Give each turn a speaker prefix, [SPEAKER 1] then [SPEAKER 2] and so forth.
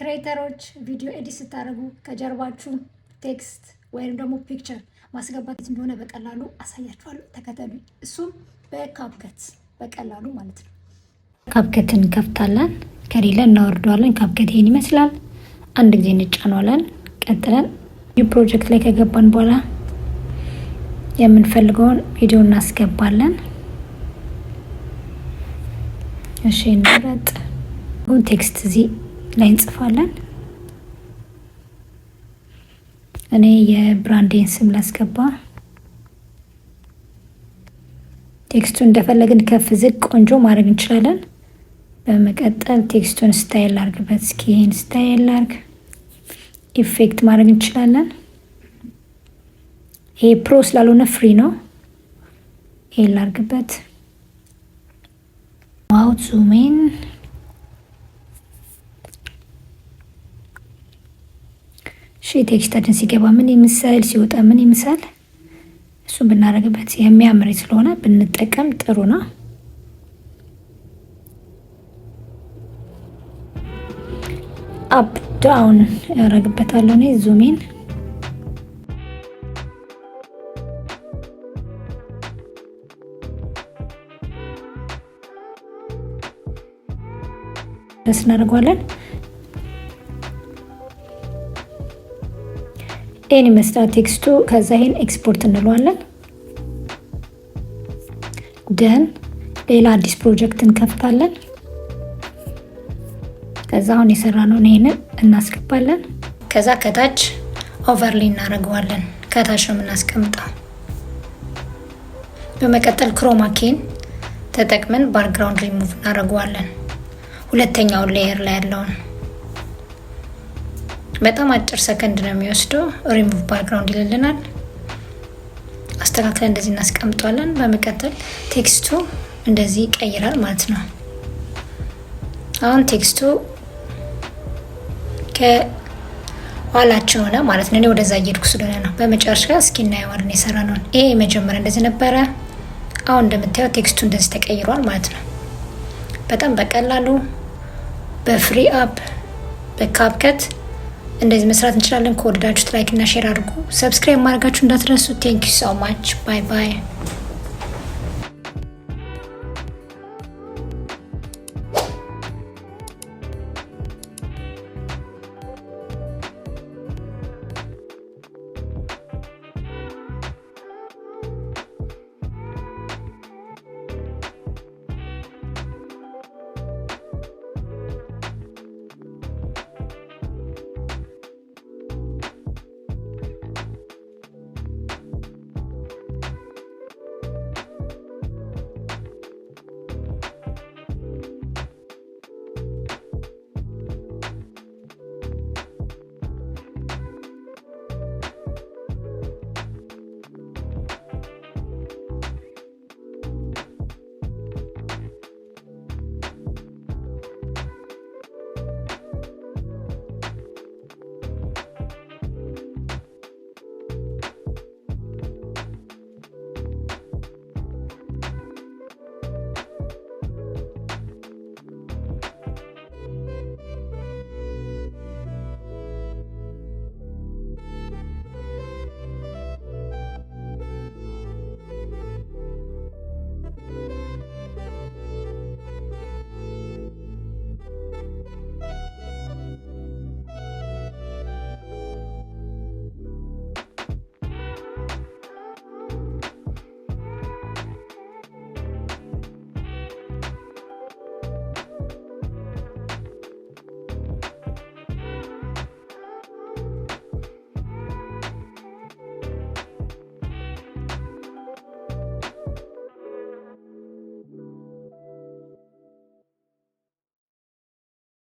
[SPEAKER 1] ክሬተሮች ቪዲዮ ኤዲት ስታደርጉ ከጀርባችሁ ቴክስት ወይም ደግሞ ፒክቸር ማስገባት እንደሆነ በቀላሉ አሳያችኋለሁ። ተከተሉ። እሱም በካፐከት በቀላሉ ማለት ነው። ካፐከትን እንከፍታለን። ከሌለ እናወርደዋለን። ካፐከት ይሄን ይመስላል። አንድ ጊዜ እንጫነዋለን። ቀጥለን ኒው ፕሮጀክት ላይ ከገባን በኋላ የምንፈልገውን ቪዲዮ እናስገባለን። እሺ እንረጥ። ቴክስት እዚህ ላይ እንጽፋለን። እኔ የብራንዴን ስም ላስገባ። ቴክስቱን እንደፈለግን ከፍ ዝቅ ቆንጆ ማድረግ እንችላለን። በመቀጠል ቴክስቱን ስታይል አድርግበት። እስኪ ይሄን ስታይል አድርግ። ኢፌክት ማድረግ እንችላለን። ይሄ ፕሮ ስላልሆነ ፍሪ ነው። ይሄን ላድርግበት። ማውት ዙሜን ቴክስታችን ሲገባ ምን ይመስላል፣ ሲወጣ ምን ይመስላል፣ እሱን ብናደርግበት የሚያምር ስለሆነ ብንጠቀም ጥሩ ነው። አፕ ዳውን ያደርግበታለሁ እኔ ዙሜን። ደስ እናደርገዋለን። ይሄን ይመስላል ቴክስቱ። ከዛ ይሄን ኤክስፖርት እንለዋለን። ደን ሌላ አዲስ ፕሮጀክት እንከፍታለን። ከዛ አሁን የሰራነውን ይሄንን እናስገባለን። ከዛ ከታች ኦቨርሊ እናደርገዋለን። ከታች ነው የምናስቀምጠው። በመቀጠል ክሮማ ኪን ተጠቅመን ባክግራውንድ ሪሙቭ እናደርገዋለን። ሁለተኛው ሌየር ላይ ያለውን በጣም አጭር ሰከንድ ነው የሚወስደው። ሪሙቭ ባክግራውንድ ይልልናል። አስተካክለን እንደዚህ እናስቀምጣለን። በመቀጠል ቴክስቱ እንደዚህ ይቀይራል ማለት ነው። አሁን ቴክስቱ ከኋላችን ሆነ ማለት ነው። እኔ ወደዛ እየሄድኩ ስለሆነ ነው። በመጨረሻ እስኪ እናየዋለን የሰራነውን። ይሄ መጀመሪያ እንደዚህ ነበረ። አሁን እንደምታዩት ቴክስቱ እንደዚህ ተቀይሯል ማለት ነው። በጣም በቀላሉ በፍሪ አፕ በካፐከት እንደዚህ መስራት እንችላለን። ከወደዳችሁት ላይክ እና ሼር አድርጉ። ሰብስክራይብ ማድረጋችሁ እንዳትረሱ። ቴንክ ዩ ሶ ማች። ባይ ባይ።